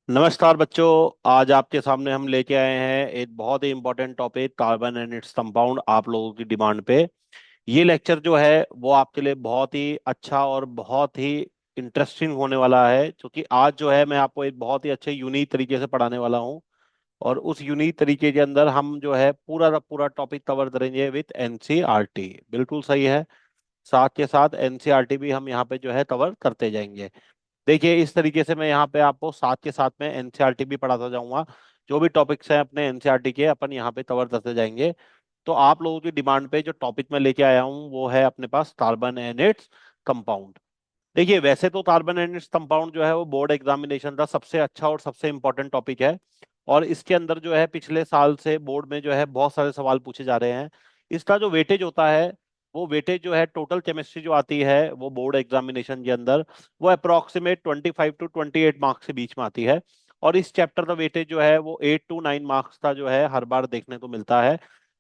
नमस्कार बच्चों। आज आपके सामने हम लेके आए हैं एक बहुत ही important topic, carbon and its compound, आप लोगों की डिमांड पे। ये लेक्चर जो है वो आपके लिए बहुत ही अच्छा और बहुत ही इंटरेस्टिंग होने वाला है, क्योंकि आज जो है मैं आपको एक बहुत ही अच्छे यूनिक तरीके से पढ़ाने वाला हूँ। और उस यूनिक तरीके के अंदर हम जो है पूरा का पूरा टॉपिक कवर करेंगे विथ एनसीईआरटी। बिल्कुल सही है। साथ के साथ एनसीईआरटी भी हम यहाँ पे जो है कवर करते जाएंगे। देखिए, इस तरीके से मैं यहाँ पे आपको साथ के साथ में एनसीईआरटी भी पढ़ाता जाऊंगा। जो भी टॉपिक्स हैं अपने एनसीईआरटी के, अपन यहाँ पे कवर करते जाएंगे। तो आप लोगों की डिमांड पे जो टॉपिक मैं लेके आया हूँ वो है अपने पास कार्बन एंड इट्स कंपाउंड। देखिए, वैसे तो कार्बन एंड इट्स कंपाउंड जो है वो बोर्ड एग्जामिनेशन का सबसे अच्छा और सबसे इंपॉर्टेंट टॉपिक है। और इसके अंदर जो है पिछले साल से बोर्ड में जो है बहुत सारे सवाल पूछे जा रहे हैं। इसका जो वेटेज होता है, वो वेटेज जो है टोटल केमिस्ट्री जो आती है वो बोर्ड एग्जामिनेशन के अंदर, वो अप्रोक्सीमेट 25 to 28 मार्क्स के बीच में आती है। और इस चैप्टर का वेटेज जो है वो 8 to 9 मार्क्स का जो है हर बार देखने को मिलता है।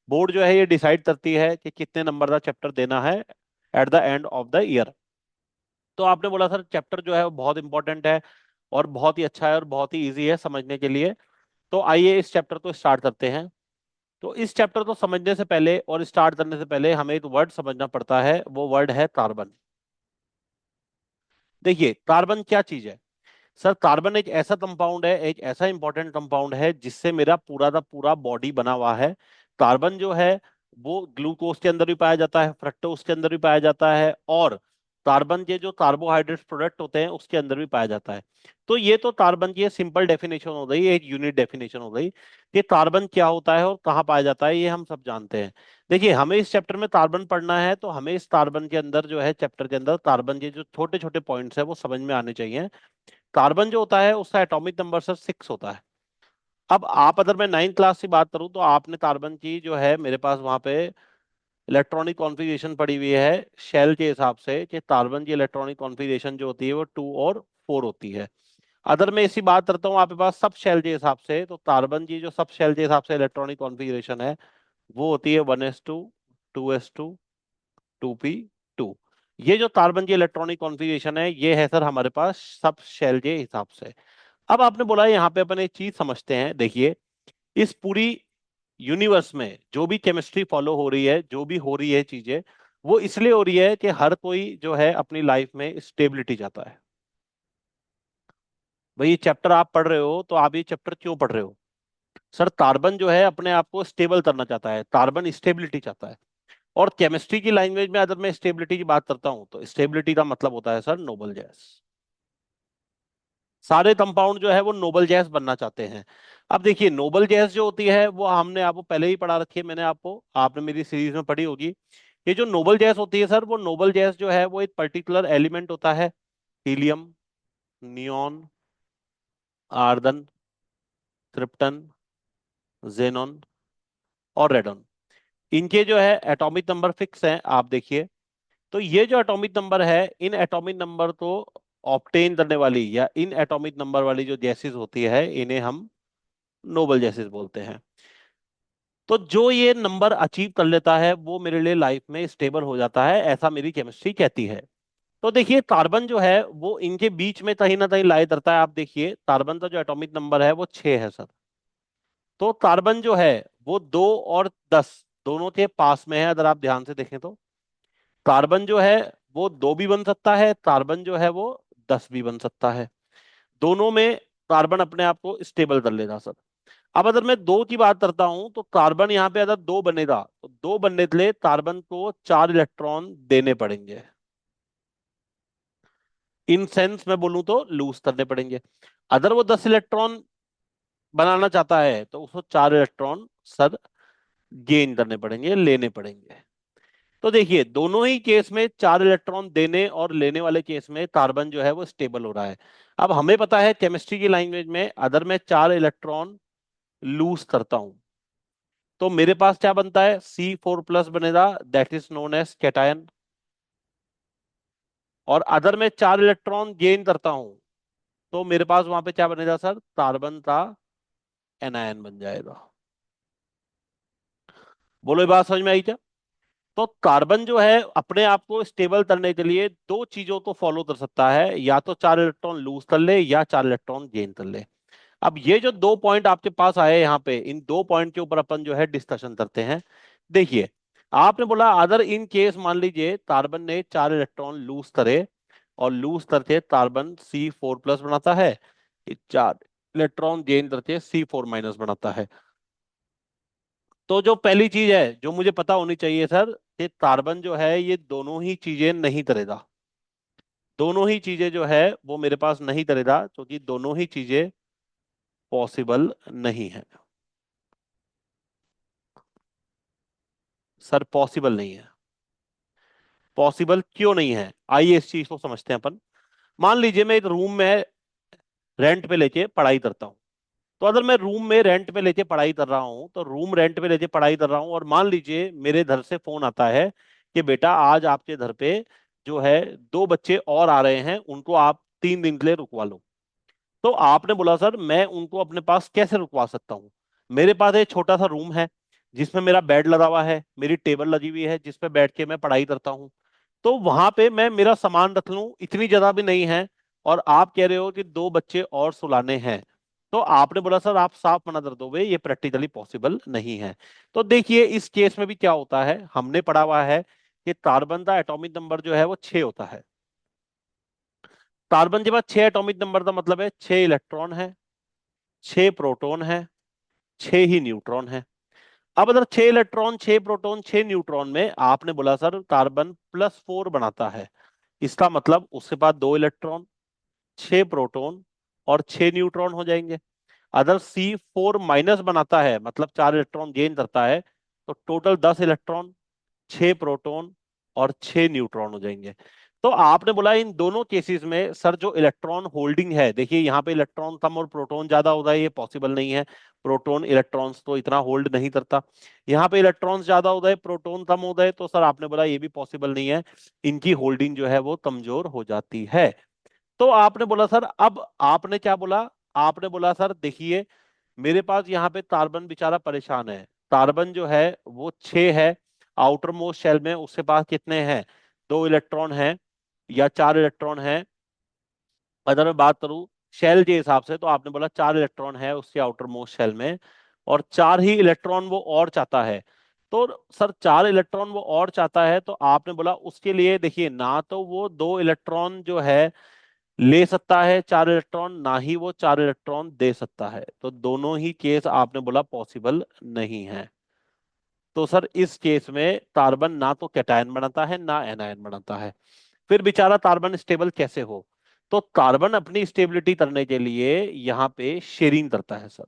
बोर्ड जो है ये डिसाइड करती है कि कितने नंबर का चैप्टर देना है at the end of the year. तो आपने बोला सर चैप्टर जो है वो बहुत इंपॉर्टेंट है और बहुत ही अच्छा है और बहुत ही इजी है समझने के लिए। तो आइए इस चैप्टर को स्टार्ट करते हैं। तो इस चैप्टर को समझने से पहले और स्टार्ट करने से पहले हमें एक वर्ड समझना पड़ता है, वो वर्ड है कार्बन। देखिए, कार्बन क्या चीज है। सर कार्बन एक ऐसा कंपाउंड है, एक ऐसा इंपॉर्टेंट कंपाउंड है जिससे मेरा पूरा का पूरा बॉडी बना हुआ है। कार्बन जो है वो ग्लूकोज के अंदर भी पाया जाता है, फ्रक्टोज के अंदर भी पाया जाता है, और कार्बन के जो कार्बोहाइड्रेट प्रोडक्ट होते हैं उसके अंदर भी पाया जाता है। तो ये तो कार्बन की सिंपल डेफिनेशन हो गई, एक यूनिट डेफिनेशन हो गई कि कार्बन क्या होता है और कहाँ पाया जाता है, ये हम सब जानते हैं। देखिए, हमें इस चैप्टर में कार्बन पढ़ना है तो हमें इस कार्बन के अंदर जो है चैप्टर के अंदर कार्बन के जो छोटे छोटे पॉइंट्स है वो समझ में आने चाहिए। कार्बन जो होता है उसका एटॉमिक नंबर सर 6 होता है। अब आप, अगर मैं 9th क्लास की बात करूं तो आपने कार्बन की जो है मेरे पास वहां पे इलेक्ट्रॉनिक कॉन्फ़िगरेशन पड़ी हुई है शेल के हिसाब से, कि कार्बन की इलेक्ट्रॉनिक कॉन्फ़िगरेशन जो होती है वो 2 और 4 होती है। अगर मैं इसी बात करता हूँ आपके पास सब शेल के हिसाब से, तो कार्बन की जो सब शेल के हिसाब से इलेक्ट्रॉनिक कॉन्फ़िगरेशन है वो होती है 1s2, 2s2, 2p2। ये जो कार्बन की इलेक्ट्रॉनिक कॉन्फ़िगरेशन है ये है सर हमारे पास सब शेल के हिसाब से। अब आपने बोला यहाँ पे अपन एक चीज समझते हैं। देखिए, इस पूरी यूनिवर्स में जो भी केमिस्ट्री फॉलो हो रही है, जो भी हो रही है चीजें, वो इसलिए हो रही है कि हर कोई जो है अपनी लाइफ में स्टेबिलिटी चाहता है। भाई, ये चैप्टर आप पढ़ रहे हो तो आप ये चैप्टर क्यों पढ़ रहे हो? सर कार्बन जो है अपने आप को स्टेबल करना चाहता है, कार्बन स्टेबिलिटी चाहता है। और केमिस्ट्री की लैंग्वेज में अगर मैं स्टेबिलिटी की बात करता हूं तो स्टेबिलिटी का मतलब होता है सर नोबल गैस। सारे कंपाउंड जो है वो नोबल गैस बनना चाहते हैं। अब देखिए, नोबल गैस जो होती है वो हमने आपको पहले ही पढ़ा रखी है, मैंने आपको, आपने मेरी सीरीज में पढ़ी होगी। ये जो नोबल गैस होती है सर, वो नोबल गैस जो है वो एक पर्टिकुलर एलिमेंट होता है। Helium, neon, argon, krypton, xenon और रेडॉन, इनके जो है एटॉमिक नंबर फिक्स हैं, आप देखिए। तो ये जो एटॉमिक नंबर है, इन एटॉमिक नंबर को ऑब्टेन करने वाली या इन एटॉमिक नंबर वाली जो गैसेस होती है इन्हें हम नोबल गैसेस बोलते हैं। तो जो ये नंबर अचीव कर लेता है वो मेरे लिए लाइफ में स्टेबल हो जाता है, ऐसा मेरी केमिस्ट्री कहती है। तो देखिए, कार्बन जो है वो इनके बीच में कहीं ना कहीं लाई करता है। आप देखिए, कार्बन का जो एटॉमिक नंबर है वो 6 है सर। तो कार्बन जो है वो 2 और 10 दोनों के पास में है, अगर आप ध्यान से देखें तो। कार्बन जो है वो 2 भी बन सकता है, कार्बन जो है वो 10 भी बन सकता है। दोनों में कार्बन अपने आप को स्टेबल कर लेगा सर। अब अगर मैं 2 की बात करता हूं तो कार्बन यहाँ पे अगर 2 बनेगा तो 2 बनने के लिए कार्बन को 4 इलेक्ट्रॉन देने पड़ेंगे। इन सेंस मैं बोलूं तो लूज करने पड़ेंगे। अगर वो 10 इलेक्ट्रॉन बनाना चाहता है तो उसको 4 इलेक्ट्रॉन सर गेन करने पड़ेंगे, लेने पड़ेंगे। तो देखिए, दोनों ही केस में 4 इलेक्ट्रॉन देने और लेने वाले केस में कार्बन जो है वो स्टेबल हो रहा है। अब हमें पता है केमिस्ट्री की लैंग्वेज में, अगर मैं 4 इलेक्ट्रॉन लूज करता हूं तो मेरे पास क्या बनता है, C4+ बनेगा, that is known as cation. और अगर मैं 4 इलेक्ट्रॉन गेन करता हूं तो मेरे पास वहां पे क्या बनेगा सर, कार्बन का एनायन बन जाएगा। बोलो, ये बात समझ में आई क्या? तो कार्बन जो है अपने आप को स्टेबल करने के लिए 2 चीजों को फॉलो कर सकता है, या तो 4 इलेक्ट्रॉन लूज कर ले या 4 इलेक्ट्रॉन गेन कर ले। अब ये जो दो पॉइंट आपके पास आए यहाँ पे, इन दो पॉइंट के ऊपर अपन जो है डिस्कशन करते हैं। देखिए, आपने बोला अदर इन केस, मान लीजिए कार्बन ने 4 इलेक्ट्रॉन लूज करे, और लूज करके कार्बन C4+ बनाता है, 4 इलेक्ट्रॉन गेन करके C4- बनाता है। तो जो पहली चीज है जो मुझे पता होनी चाहिए सर, कि कार्बन जो है ये दोनों ही चीजें नहीं करेगा। दोनों ही चीजें जो है वो मेरे पास नहीं करेगा, क्योंकि दोनों ही चीजें पॉसिबल नहीं है। सर पॉसिबल नहीं है। पॉसिबल क्यों नहीं है, आइए इस चीज को समझते हैं अपन। मान लीजिए मैं एक रूम में रेंट पे लेके पढ़ाई करता हूँ। तो अगर मैं रूम में रेंट पे लेके पढ़ाई कर रहा हूँ, तो रूम रेंट पे लेके पढ़ाई कर रहा हूँ, और मान लीजिए मेरे घर से फोन आता है कि बेटा आज आपके घर पे जो है 2 बच्चे और आ रहे हैं, उनको आप 3 दिन के लिए रुकवा लो। तो आपने बोला सर मैं उनको अपने पास कैसे रुकवा सकता हूँ। मेरे पास एक छोटा सा रूम है, जिसमें मेरा बेड लगा हुआ है, मेरी टेबल लगी हुई है जिसपे बैठ के मैं पढ़ाई करता हूँ। तो वहां पे मैं मेरा सामान रख लूं, इतनी जगह भी नहीं है। और आप कह रहे हो कि 2 बच्चे और सुलाने हैं। तो आपने बोला सर आप साफ मना कर दोगे, ये प्रैक्टिकली पॉसिबल नहीं है। तो देखिए इस केस में भी क्या होता है, हमने पढ़ा हुआ है कि कार्बन का एटॉमिक नंबर जो है वो 6 होता है। कार्बन के पास 6 एटॉमिक नंबर का मतलब है 6 इलेक्ट्रॉन है, 6 प्रोटॉन है, 6 ही न्यूट्रॉन है। अब अगर 6 इलेक्ट्रॉन, 6 प्रोटॉन, 6 न्यूट्रॉन में आपने बोला सर कार्बन +4 बनाता है, इसका मतलब उसके पास 2 इलेक्ट्रॉन, 6 प्रोटॉन और 6 न्यूट्रॉन हो जाएंगे। अगर C4- बनाता है, मतलब 4 इलेक्ट्रॉन गेन करता है, तो टोटल 10 इलेक्ट्रॉन, 6 प्रोटॉन और 6 न्यूट्रॉन हो जाएंगे। तो आपने बोला इन दोनों केसेस में सर जो इलेक्ट्रॉन होल्डिंग है, देखिए यहाँ पे इलेक्ट्रॉन कम और प्रोटॉन ज्यादा होता है, ये पॉसिबल नहीं है। प्रोटॉन इलेक्ट्रॉन्स तो इतना होल्ड नहीं करता। यहाँ पे इलेक्ट्रॉन्स ज्यादा होता है, प्रोटॉन कम होता है, तो सर आपने बोला ये भी पॉसिबल नहीं है, इनकी होल्डिंग जो है वो कमजोर हो जाती है। तो आपने बोला सर, अब आपने क्या बोला, आपने बोला सर देखिए मेरे पास यहाँ पे कार्बन बेचारा परेशान है। कार्बन जो है वो 6 है, आउटर मोस्ट शेल में उसके पास कितने हैं, 2 इलेक्ट्रॉन है या 4 इलेक्ट्रॉन है। अगर मैं बात करूं शेल के हिसाब से, तो आपने बोला 4 इलेक्ट्रॉन है उसके आउटर मोस्ट शेल में, और 4 ही इलेक्ट्रॉन वो और चाहता है। तो सर 4 इलेक्ट्रॉन वो और चाहता है, तो आपने बोला उसके लिए देखिए ना तो वो 2 इलेक्ट्रॉन जो है ले सकता है 4 इलेक्ट्रॉन, ना ही वो 4 इलेक्ट्रॉन दे सकता है। तो दोनों ही केस आपने बोला पॉसिबल नहीं है। तो सर इस केस में कार्बन ना तो कैटायन बनाता है ना एनायन बनाता है। फिर बेचारा कार्बन स्टेबल कैसे हो। तो कार्बन अपनी स्टेबिलिटी करने के लिए यहाँ पे शेयरिंग करता है सर।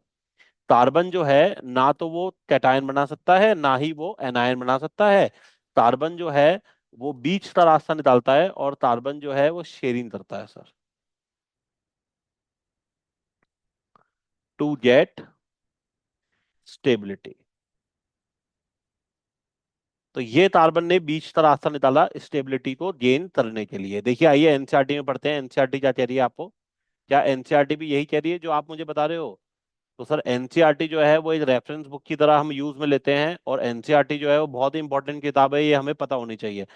कार्बन जो है ना तो वो कैटायन बना सकता है ना ही वो एनायन बना सकता है। कार्बन जो है वो बीच का रास्ता निकालता है, और कार्बन जो है वो शेयरिंग करता है सर, टू गेट स्टेबिलिटी। तो ये कार्बन ने बीच का रास्ता निकाला स्टेबिलिटी को गेन करने के लिए। देखिए आइए एनसीईआरटी में पढ़ते हैं, एनसीईआरटी क्या कह रही है आपको। क्या एनसीईआरटी भी यही कह रही है जो आप मुझे बता रहे हो। तो सर एनसीईआरटी जो है वो एक रेफरेंस बुक की तरह हम यूज में लेते हैं, और एनसीईआरटी जो है वो बहुत ही इंपॉर्टेंट किताब है, ये हमें पता होनी चाहिए।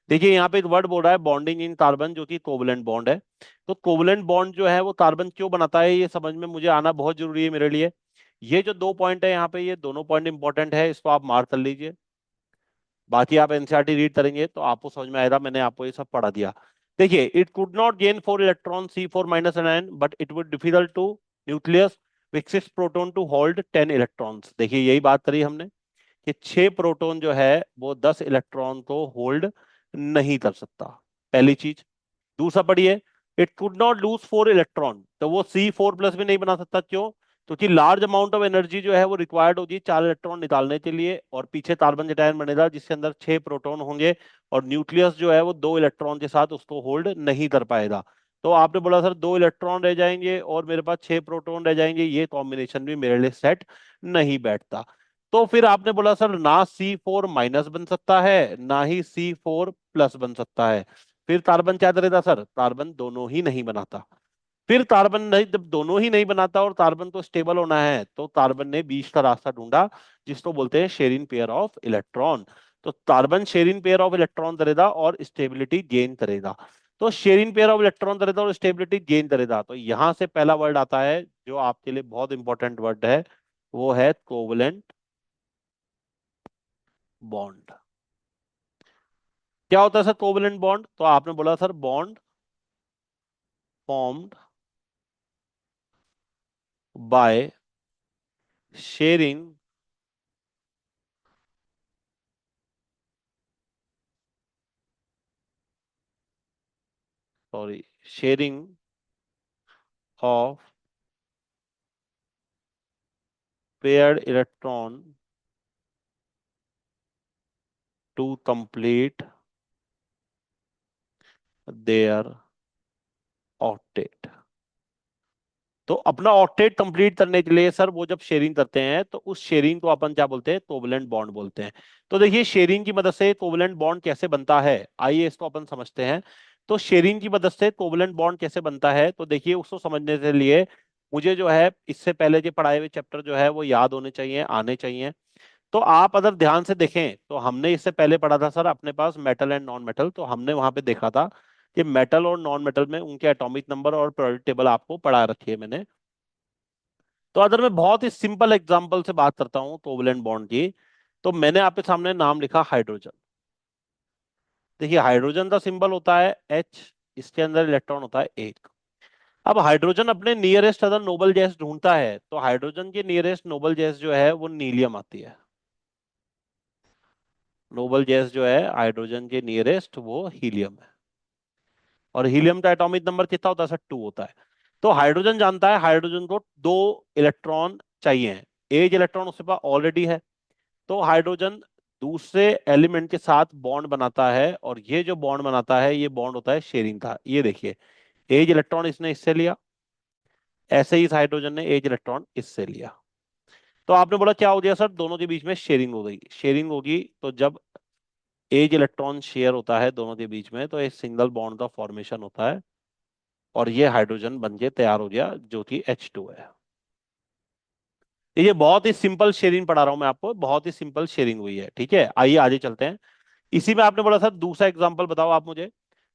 देखिए यहाँ पे एक वर्ड बोल रहा है बॉन्डिंग इन कार्बन, जो कि कोवलेंट बॉन्ड है। तो कोवलेंट बॉन्ड जो है वो कार्बन क्यों बनाता है, ये समझ में मुझे आना बहुत जरूरी है मेरे लिए। ये जो 2 पॉइंट है यहाँ पे, ये दोनों पॉइंट इंपॉर्टेंट है, इसको आप मार्क कर लीजिए। बाकी आप एनसीईआरटी रीड करेंगे तो आपको समझ में आएगा, मैंने आपको ये सब पढ़ा दिया। देखिए it could not gain 4 electron C4- but it would difficult to nucleus with 6 proton to hold 10 electrons. देखिए यही बात करी हमने कि 6 प्रोटॉन जो है वो 10 इलेक्ट्रॉन को होल्ड नहीं कर सकता, पहली चीज। दूसरा पढ़िए, it could not lose 4 electron, तो वो C4+ भी नहीं बना सकता, क्यों, क्योंकि लार्ज अमाउंट ऑफ एनर्जी जो है वो रिक्वायर्ड होगी 4 इलेक्ट्रॉन निकालने के लिए, और पीछे कार्बन कैटायन बनेगा जिसके अंदर 6 प्रोटॉन होंगे, और न्यूक्लियस जो है वो 2 इलेक्ट्रॉन के साथ उसको होल्ड नहीं कर पाएगा। तो आपने बोला सर 2 इलेक्ट्रॉन रह जाएंगे और मेरे पास 6 प्रोटॉन रह जाएंगे, ये कॉम्बिनेशन भी मेरे लिए सेट नहीं बैठता। तो फिर आपने बोला सर ना C4- बन सकता है ना ही C4+ बन सकता है। फिर कार्बन क्या करेगा सर, कार्बन दोनों ही नहीं बनाता। फिर कार्बन नहीं, जब दोनों ही नहीं बनाता और कार्बन को स्टेबल होना है, तो कार्बन ने बीच का रास्ता ढूंढा, जिसको बोलते हैं शेयरिंग पेयर ऑफ इलेक्ट्रॉन। तो carbon sharing pair of electron करेगा और स्टेबिलिटी गेन करेगा। तो शेयरिंग पेयर ऑफ इलेक्ट्रॉन करेगा और स्टेबिलिटी गेन करेगा। तो यहां से पहला वर्ड आता है जो आपके लिए बहुत इंपॉर्टेंट वर्ड है, वो है कोवलेंट बॉन्ड। क्या होता है सर कोवलेंट बॉन्ड? तो आपने बोला sir bond formed by sharing sorry sharing of paired electron to complete their octet. तो अपना ऑक्टेट कंप्लीट करने के लिए सर वो जब शेयरिंग करते हैं तो उस शेयरिंग को अपन क्या बोलते हैं? कोवलेंट बॉन्ड बोलते हैं। तो देखिए शेयरिंग की मदद से कोवलेंट बॉन्ड कैसे बनता है, आइए इसको अपन समझते हैं। तो शेयरिंग की मदद से कोवलेंट बॉन्ड कैसे बनता है, तो देखिए उसको समझने के लिए मुझे जो है इससे पहले जो पढ़ाए हुए चैप्टर जो है वो याद होने चाहिए, आने चाहिए। तो आप अगर ध्यान से देखें तो हमने इससे पहले पढ़ा था सर अपने पास मेटल एंड नॉन मेटल, तो हमने वहां पे देखा था कि मेटल और नॉन मेटल में उनके एटॉमिक नंबर और पीरियोडिक टेबल आपको पढ़ा रखी है मैंने। तो अगर मैं बहुत ही सिंपल एग्जांपल से बात करता हूं कोवलेंट बॉन्ड की, तो मैंने आपके सामने नाम लिखा हाइड्रोजन। देखिए हाइड्रोजन का सिंबल होता है H, इसके अंदर इलेक्ट्रॉन होता है एक। अब हाइड्रोजन अपने नियरेस्ट अदर नोबल गैस ढूंढता है, तो हाइड्रोजन की नियरेस्ट नोबल गैस जो है वो नीलियम आती है। नोबल गैस जो है हाइड्रोजन के नियरेस्ट वो हीलियम है। और हीलियम का एटॉमिक नंबर कितना होता है सर? 2 होता है। तो हाइड्रोजन जानता है हाइड्रोजन को 2 इलेक्ट्रॉन चाहिए, एक इलेक्ट्रॉन उसके पास ऑलरेडी है। तो हाइड्रोजन दूसरे एलिमेंट के साथ बॉन्ड बनाता है, और ये जो बॉन्ड बनाता है ये बॉन्ड होता है शेयरिंग का। ये देखिए एक इलेक्ट्रॉन इसने इससे लिया, ऐसे ही इस हाइड्रोजन ने एक इलेक्ट्रॉन इससे लिया। तो आपने बोला क्या हो गया सर? दोनों के बीच में शेयरिंग हो गई। शेयरिंग होगी तो जब एक इलेक्ट्रॉन शेयर होता है दोनों के बीच में तो एक सिंगल बॉन्ड का फॉर्मेशन होता है, और ये हाइड्रोजन बन के तैयार हो गया जो कि H2 है। ये बहुत ही सिंपल शेयरिंग पढ़ा रहा हूं मैं आपको, बहुत ही सिंपल शेयरिंग हुई है। ठीक है, आइए आगे चलते हैं। इसी में आपने बोला सर दूसरा एग्जांपल बताओ आप मुझे।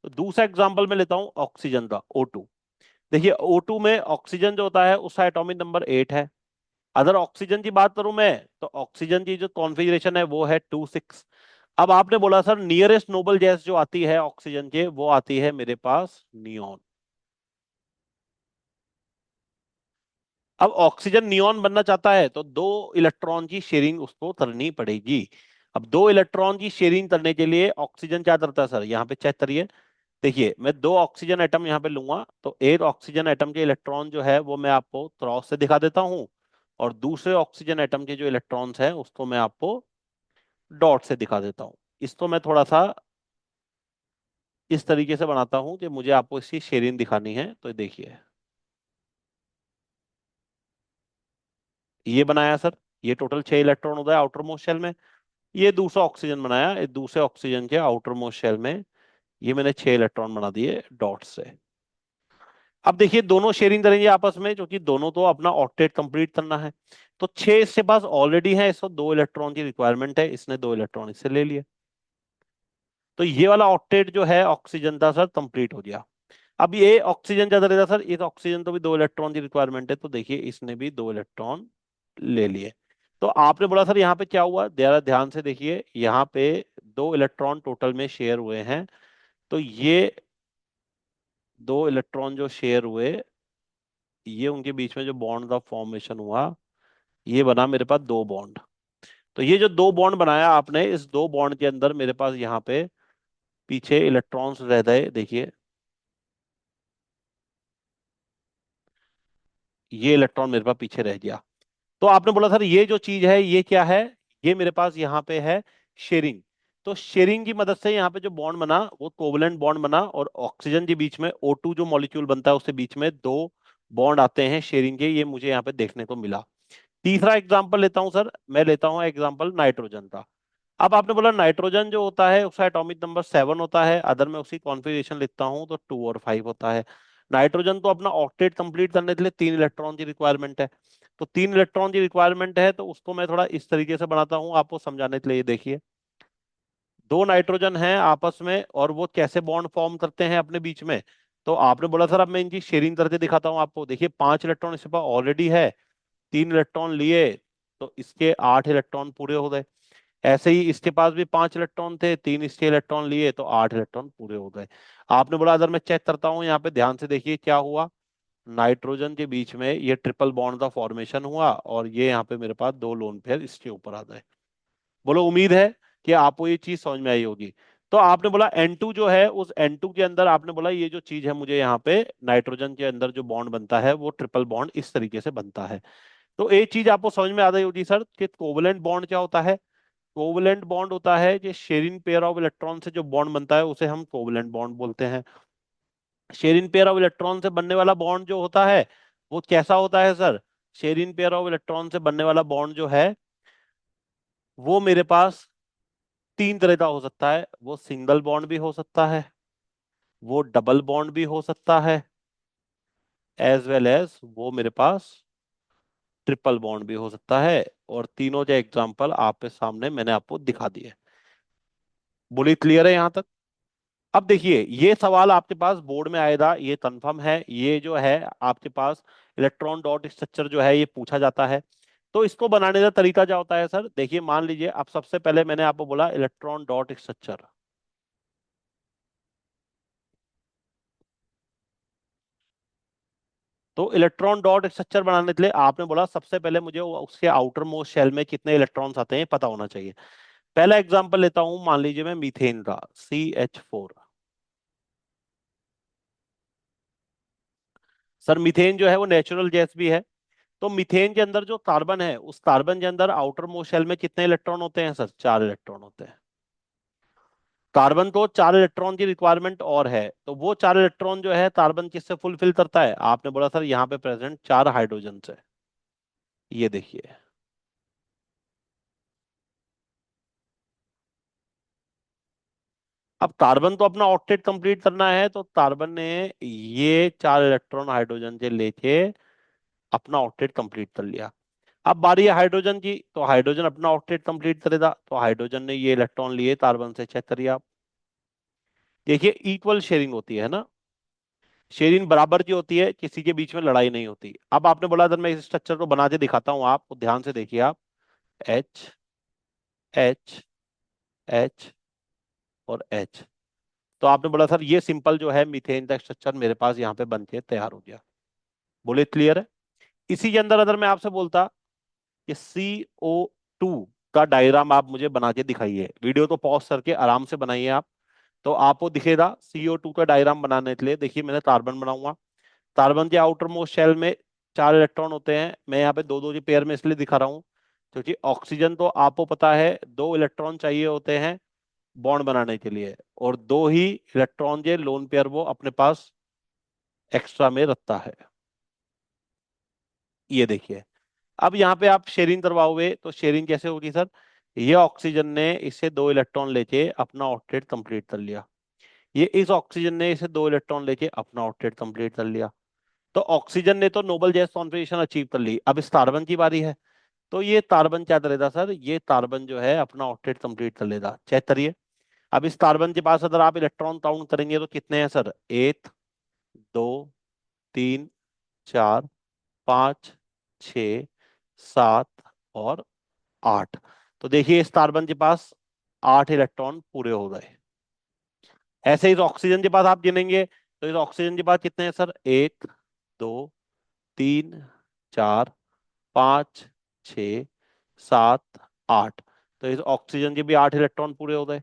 तो दूसरा एग्जांपल मैं लेता हूं ऑक्सीजन का, O2। देखिए O2 में ऑक्सीजन जो होता है उसका एटॉमिक नंबर 8 है। अगर ऑक्सीजन की बात करूं मैं तो ऑक्सीजन की जो कॉन्फ़िगरेशन है वो है 2 6। अब आपने बोला सर नियरेस्ट नोबल गैस जो आती है ऑक्सीजन के वो आती है मेरे पास नियोन। अब ऑक्सीजन नियोन बनना चाहता है तो 2 इलेक्ट्रॉन की शेयरिंग उसको करनी पड़ेगी। अब 2 इलेक्ट्रॉन की शेयरिंग करने के लिए ऑक्सीजन क्या करता है सर? यहाँ पे चेक करिए। देखिए मैं 2 ऑक्सीजन एटम यहाँ पे लूंगा, तो एक ऑक्सीजन एटम के इलेक्ट्रॉन जो है वो मैं आपको क्रॉस से दिखा देता हूँ, और दूसरे ऑक्सीजन एटम के जो इलेक्ट्रॉन्स हैं उसको मैं आपको डॉट से दिखा देता हूँ। इसको मैं थोड़ा सा इस तरीके से बनाता हूँ कि मुझे आपको इसकी शेयरिंग दिखानी है। तो देखिए ये बनाया सर, ये टोटल 6 इलेक्ट्रॉन होता है आउटर मोस्ट शेल में। ये दूसरा ऑक्सीजन बनाया, ये दूसरे ऑक्सीजन के आउटर मोस्ट शेल में ये मैंने 6 इलेक्ट्रॉन बना दिए डॉट से। अब देखिए दोनों शेयरिंग करेंगे आपस में, क्योंकि दोनों तो अपना ऑक्टेट कंप्लीट करना है। तो 6 इसके पास ऑलरेडी है, इसको 2 इलेक्ट्रॉन की रिक्वायरमेंट है, इसने 2 इलेक्ट्रॉन इससे ले लिए। तो ये वाला ऑक्टेट जो है ऑक्सीजन का सर कंप्लीट हो गया। अब ये ऑक्सीजन ज्यादा रहता सर, इस ऑक्सीजन को भी 2 इलेक्ट्रॉन की रिक्वायरमेंट है, तो देखिए इसने भी 2 इलेक्ट्रॉन ले लिए। तो आपने बोला सर यहाँ पे क्या हुआ, जरा ध्यान से देखिए, यहाँ पे 2 इलेक्ट्रॉन टोटल में शेयर हुए हैं। तो ये 2 इलेक्ट्रॉन जो शेयर हुए, ये उनके बीच में जो बॉन्ड का फॉर्मेशन हुआ, ये बना मेरे पास 2 बॉन्ड। तो ये जो 2 बॉन्ड बनाया आपने, इस 2 बॉन्ड के अंदर मेरे पास यहाँ पे पीछे इलेक्ट्रॉन्स रह गए। देखिए ये इलेक्ट्रॉन मेरे पास पीछे रह गया। तो आपने बोला सर ये जो चीज है ये क्या है? ये मेरे पास यहाँ पे है शेयरिंग। तो शेयरिंग की मदद से यहाँ पे जो बॉन्ड बना वो कोवलेंट बॉन्ड बना, और ऑक्सीजन के बीच में O2 जो मॉलिक्यूल बनता है उसके बीच में 2 बॉन्ड आते हैं शेयरिंग के, ये मुझे यहाँ पे देखने को मिला। तीसरा एग्जाम्पल लेता हूं सर, मैं लेता हूं एग्जाम्पल नाइट्रोजन का। अब आपने बोला नाइट्रोजन जो होता है उसका एटॉमिक नंबर 7 होता है, अगर मैं उसकी कॉन्फ़िगरेशन लिखता हूं तो 2 और 5 होता है। नाइट्रोजन तो अपना ऑक्टेट कंप्लीट करने के लिए 3 इलेक्ट्रॉन की रिक्वायरमेंट है। तो 3 इलेक्ट्रॉन की रिक्वायरमेंट है, तो उसको मैं थोड़ा इस तरीके से बनाता हूं आपको समझाने के लिए। देखिए दो नाइट्रोजन हैं आपस में, और वो कैसे बॉन्ड फॉर्म करते हैं अपने बीच में। तो आपने बोला सर अब मैं इनकी शेयरिंग करके दिखाता हूँ आपको। देखिए 5 इलेक्ट्रॉन इसके पास ऑलरेडी है, 3 इलेक्ट्रॉन लिए तो इसके 8 इलेक्ट्रॉन पूरे हो गए। ऐसे ही इसके पास भी 5 इलेक्ट्रॉन थे, 3 इसके इलेक्ट्रॉन लिए तो 8 इलेक्ट्रॉन पूरे हो गए। आपने बोला अगर मैं चेक करता हूँ यहाँ पे, ध्यान से देखिए क्या हुआ। नाइट्रोजन के बीच में ये ट्रिपल बॉन्ड का फॉर्मेशन हुआ, और ये यहाँ पे मेरे पास दो लोन पेयर इसके ऊपर आ गए। बोलो, उम्मीद है कि आपको ये चीज समझ में आई होगी। तो आपने बोला N2 जो है, उस N2 के अंदर आपने बोला ये जो चीज है, मुझे यहाँ पे नाइट्रोजन के अंदर जो बॉन्ड बनता है वो ट्रिपल बॉन्ड इस तरीके से बनता है। तो एक चीज आपको समझ में आ गई होगी सर कि कोवलेंट बॉन्ड क्या होता है। कोवलेंट बॉन्ड होता है कि शेयरिंग पेयर ऑफ इलेक्ट्रॉन से जो बॉन्ड बनता है उसे हम कोवलेंट बॉन्ड बोलते हैं। शेयरिंग पेयर ऑफ इलेक्ट्रॉन से बनने वाला बॉन्ड जो होता है वो कैसा होता है sir. Sharing pair of electron से बनने वाला बॉन्ड जो है वो मेरे पास 3 तरह का हो सकता है। वो सिंगल बॉन्ड भी हो सकता है, वो डबल बॉन्ड भी हो सकता है, एज वेल एज वो मेरे पास ट्रिपल बॉन्ड भी हो सकता है। और तीनों जो एग्जांपल आपके सामने मैंने आपको दिखा दिए। बोली क्लियर है यहाँ तक। अब देखिए ये सवाल आपके पास बोर्ड में आएगा, ये कंफर्म है। ये जो है आपके पास इलेक्ट्रॉन डॉट स्ट्रक्चर जो है ये पूछा जाता है। तो इसको बनाने का तरीका क्या होता है सर। देखिए मान लीजिए, अब सबसे पहले मैंने आपको बोला इलेक्ट्रॉन डॉट स्ट्रक्चर। तो इलेक्ट्रॉन डॉट स्ट्रक्चर बनाने के लिए आपने बोला सबसे पहले मुझे उसके आउटर मोस्ट शेल में कितने इलेक्ट्रॉन्स आते हैं पता होना चाहिए। पहला एग्जांपल लेता हूं, मान लीजिए मैं मीथेन का, CH4। सर मीथेन जो है वो नेचुरल गैस भी है। तो मीथेन के अंदर जो कार्बन है, उस कार्बन के अंदर आउटर मोस्ट शेल में कितने इलेक्ट्रॉन होते हैं सर, 4 इलेक्ट्रॉन होते हैं। कार्बन को 4 इलेक्ट्रॉन की रिक्वायरमेंट और है, तो वो 4 इलेक्ट्रॉन जो है कार्बन किससे फुलफिल करता है। आपने बोला सर यहाँ पे प्रेजेंट 4 हाइड्रोजन से। ये देखिए, अब कार्बन तो अपना ऑक्टेट कंप्लीट करना है, तो कार्बन ने ये 4 इलेक्ट्रॉन हाइड्रोजन से लेके अपना ऑक्टेट कंप्लीट कर लिया। अब बारी है हाइड्रोजन की, तो हाइड्रोजन अपना ऑक्टेट कंप्लीट करेगा, तो हाइड्रोजन ने ये इलेक्ट्रॉन लिए कार्बन से, चेक करिए आप। देखिए इक्वल शेयरिंग होती है ना, शेयरिंग बराबर की होती है, किसी के बीच में लड़ाई नहीं होती। अब आपने बोला अगर मैं इस स्ट्रक्चर को बना के दिखाता हूं आपको, ध्यान से देखिए आप। H, H, H और H। तो आपने बोला सर ये सिंपल जो है मीथेन का स्ट्रक्चर मेरे पास यहाँ पे बन के तैयार हो गया। बोले क्लियर है। इसी के अंदर अगर मैं आपसे बोलता कि CO2 का डायग्राम आप मुझे बना के दिखाइए, वीडियो तो पॉज करके आराम से बनाइए आप, तो आपको दिखेगा CO2 का डायग्राम बनाने के लिए। देखिए मैंने कार्बन बनाऊंगा, कार्बन के आउटर मोस्ट शेल में 4 इलेक्ट्रॉन होते हैं। मैं यहाँ पे दो दो की पेयर में इसलिए दिखा रहा हूँ क्योंकि ऑक्सीजन तो आपको पता है 2 इलेक्ट्रॉन चाहिए होते हैं बॉन्ड बनाने के लिए, और दो ही इलेक्ट्रॉन के लोन पेयर वो अपने पास एक्स्ट्रा में रखता है। ये देखिए, अब यहाँ पे आप शेयरिंग करवाओगे तो शेयरिंग कैसे होगी सर। ये ऑक्सीजन ने इससे 2 इलेक्ट्रॉन लेके अपना ऑक्टेट कंप्लीट कर लिया, ये इस ऑक्सीजन ने इसे 2 इलेक्ट्रॉन लेके अपना ऑक्टेट कंप्लीट कर लिया। तो ऑक्सीजन ने तो नोबल गैस कॉन्फ़िगरेशन अचीव कर ली, अब इस कार्बन की बारी है। तो ये कार्बन क्या करेगा सर, ये कार्बन जो है अपना ऑक्टेट कंप्लीट कर लेगा, चेक करिए। अब इस कार्बन के पास अगर आप इलेक्ट्रॉन काउंट करेंगे तो कितने हैं सर, 1, 2, 3, 4, 5, 6, 7 और 8। तो देखिए इस कार्बन के पास 8 इलेक्ट्रॉन पूरे हो गए। ऐसे इस ऑक्सीजन के पास आप गिनेंगे तो इस ऑक्सीजन के पास कितने हैं सर, 1, 2, 3, 4, 5, 6, 7, 8। तो इस ऑक्सीजन के भी 8 इलेक्ट्रॉन पूरे हो गए।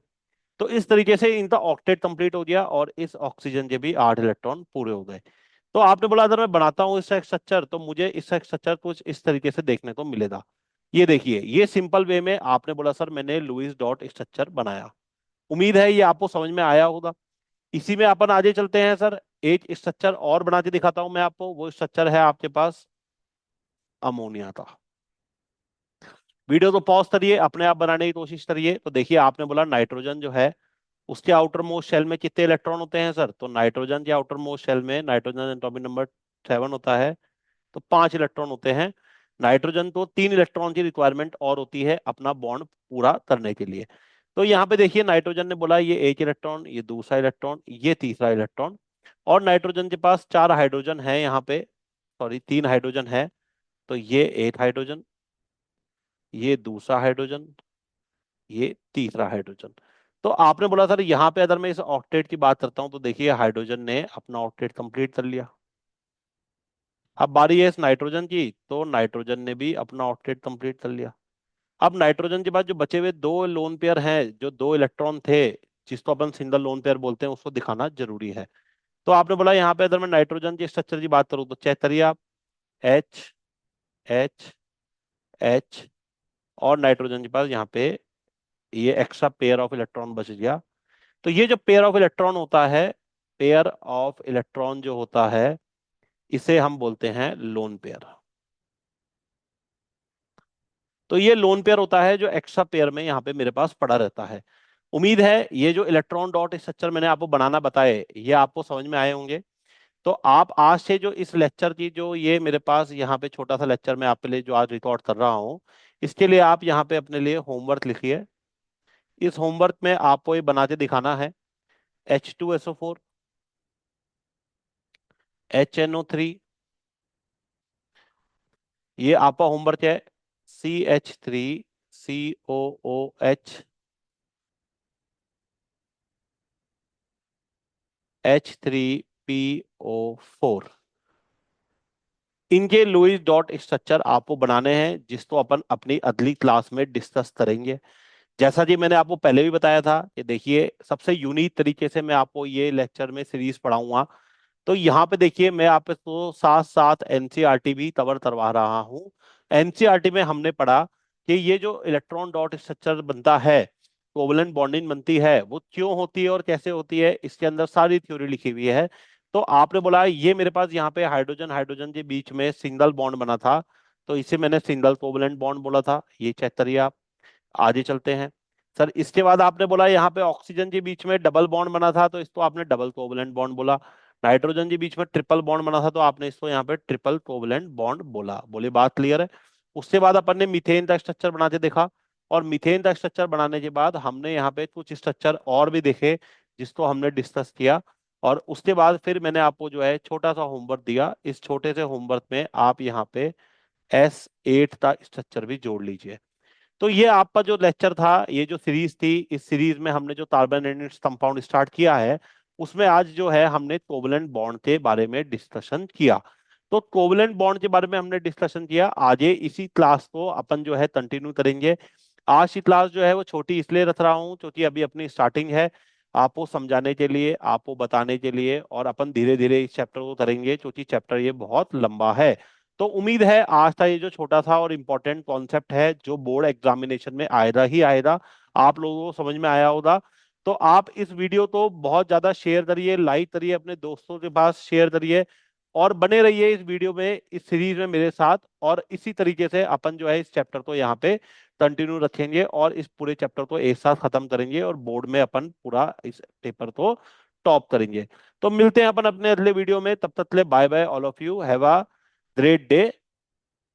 तो इस तरीके से इनका ऑक्टेट कंप्लीट हो गया, और इस ऑक्सीजन के भी 8 इलेक्ट्रॉन पूरे हो गए। तो आपने बोला अगर मैं बनाता हूं इसका स्ट्रक्चर तो मुझे इसका स्ट्रक्चर कुछ इस तरीके से देखने को मिलेगा। ये देखिए, ये सिंपल वे में आपने बोला सर मैंने लुईस डॉट स्ट्रक्चर बनाया। उम्मीद है ये आपको समझ में आया होगा। इसी में अपन आगे चलते हैं सर। एक स्ट्रक्चर और बना के दिखाता हूं मैं आपको, वो स्ट्रक्चर है आपके पास अमोनिया का। वीडियो को पॉज करिए, अपने आप बनाने की कोशिश करिए। तो देखिए आपने बोला नाइट्रोजन जो है उसके आउटर मोस्ट शेल में कितने इलेक्ट्रॉन होते हैं सर। तो नाइट्रोजन के आउटर मोस्ट शेल में, नाइट्रोजन एटॉमिक नंबर 7 होता है, तो 5 इलेक्ट्रॉन होते हैं। नाइट्रोजन को 3 इलेक्ट्रॉन की रिक्वायरमेंट और होती है अपना बॉन्ड पूरा करने के लिए। तो यहाँ पे देखिए नाइट्रोजन ने बोला ये एक इलेक्ट्रॉन, ये दूसरा इलेक्ट्रॉन, ये तीसरा इलेक्ट्रॉन, और नाइट्रोजन के पास चार हाइड्रोजन है यहाँ पे, सॉरी तीन हाइड्रोजन है। तो ये एक हाइड्रोजन, ये दूसरा हाइड्रोजन, ये तीसरा हाइड्रोजन। तो आपने बोला सर यहाँ पे अगर मैं इस ऑक्टेट की बात करता हूँ तो देखिए हाइड्रोजन ने अपना ऑक्टेट कंप्लीट कर लिया। अब बारी है इस नाइट्रोजन की, तो नाइट्रोजन ने भी अपना ऑक्टेट कंप्लीट कर लिया। अब नाइट्रोजन के बाद जो बचे हुए दो लोन पेयर हैं, जो दो इलेक्ट्रॉन थे, जिसको अपन सिंगल लोन पेयर बोलते हैं, उसको दिखाना जरूरी है। तो आपने बोला यहाँ पे अगर मैं नाइट्रोजन के स्ट्रक्चर की बात करूँ तो चेक करिए आप, एच, एच, एच, और नाइट्रोजन के पास यहाँ पे ये एक्स्ट्रा पेयर ऑफ इलेक्ट्रॉन बच गया। तो ये जो पेयर ऑफ इलेक्ट्रॉन होता है, पेयर ऑफ इलेक्ट्रॉन जो होता है, इसे हम बोलते हैं लोन पेयर। तो ये लोन पेयर होता है जो एक्स्ट्रा पेयर में यहाँ पे मेरे पास पड़ा रहता है। उम्मीद है ये जो इलेक्ट्रॉन डॉट स्ट्रक्चर मैंने आपको बनाना बताए ये आपको समझ में आए होंगे। तो आप आज से जो इस लेक्चर की जो ये मेरे पास यहाँ पे छोटा सा लेक्चर मैं आपके लिए जो आज रिकॉर्ड कर रहा हूँ, इसके लिए आप यहाँ पे अपने लिए होमवर्क लिखिए। इस होमवर्क में आपको ये बना के दिखाना है, H2SO4, HNO3, ये आपका होमवर्क है, CH3COOH, H3PO4। इनके लुईस डॉट स्ट्रक्चर आपको बनाने हैं, जिसको अपन अपनी अगली क्लास में डिस्कस करेंगे। जैसा कि मैंने आपको पहले भी बताया था कि देखिए सबसे यूनिक तरीके से मैं आपको ये लेक्चर में सीरीज पढ़ाऊंगा। तो यहाँ पे देखिए मैं आपको साथ साथ एनसीईआरटी भी कवर करवा रहा हूँ। एनसीईआरटी में हमने पढ़ा कि ये जो इलेक्ट्रॉन डॉट स्ट्रक्चर बनता है, कोवलेंट बॉन्डिंग बनती है, वो क्यों होती है और कैसे होती है, इसके अंदर सारी थ्योरी लिखी हुई है। तो आपने बोला ये मेरे पास यहाँ पे हाइड्रोजन हाइड्रोजन के बीच में सिंगल बॉन्ड बना था, तो इसे मैंने सिंगल कोवलेंट बॉन्ड बोला था। ये चेक करिए आप। आगे चलते हैं। सर इसके बाद आपने बोला यहाँ पे ऑक्सीजन के बीच में डबल बॉन्ड बना था, तो इसको आपने डबल कोवलेंट बॉन्ड बोला। नाइट्रोजन के बीच में ट्रिपल बॉन्ड बना था, तो आपने इसको यहाँ पे ट्रिपल कोवलेंट बॉन्ड बोला। बोले बात क्लियर है। उसके बाद अपन ने मीथेन का स्ट्रक्चर बना के देखा, और मीथेन का स्ट्रक्चर बनाने के बाद हमने यहाँ पे कुछ स्ट्रक्चर और भी देखे, जिसको हमने डिस्कस किया। और उसके बाद फिर मैंने आपको जो है छोटा सा होमवर्क दिया। इस छोटे से होमवर्क में आप यहाँ पे S8 का स्ट्रक्चर भी जोड़ लीजिए। तो ये आपका जो लेक्चर था, ये जो सीरीज थी, इस सीरीज में हमने जो carbon and its compound start किया है, उसमें आज जो है हमने कोवलेंट बॉन्ड के बारे में डिस्कशन किया। तो कोवलेंट बॉन्ड के बारे में हमने डिस्कशन किया। आगे इसी क्लास को अपन जो है कंटिन्यू करेंगे। आज की क्लास जो है वो छोटी इसलिए रख रहा हूँ क्योंकि अभी अपनी स्टार्टिंग है, आपको समझाने के लिए, आपको बताने के लिए, और अपन धीरे धीरे इस चैप्टर को करेंगे क्योंकि चैप्टर ये बहुत लंबा है। तो उम्मीद है आज का ये जो छोटा सा और इम्पोर्टेंट कॉन्सेप्ट है, जो बोर्ड एग्जामिनेशन में आएगा ही आएगा, आप लोगों को समझ में आया होगा। तो आप इस वीडियो को बहुत ज्यादा शेयर करिए, लाइक करिए, अपने दोस्तों के पास शेयर करिए, और बने रहिए इस वीडियो में, इस सीरीज में मेरे साथ। और इसी तरीके से अपन जो है इस चैप्टर को यहाँ पे कंटिन्यू रखेंगे, और इस पूरे चैप्टर को एक साथ खत्म करेंगे, और बोर्ड में अपन पूरा इस पेपर को टॉप करेंगे। तो मिलते हैं अपन अपने अगले वीडियो में, तब तक के लिए bye bye all of you, have a great day.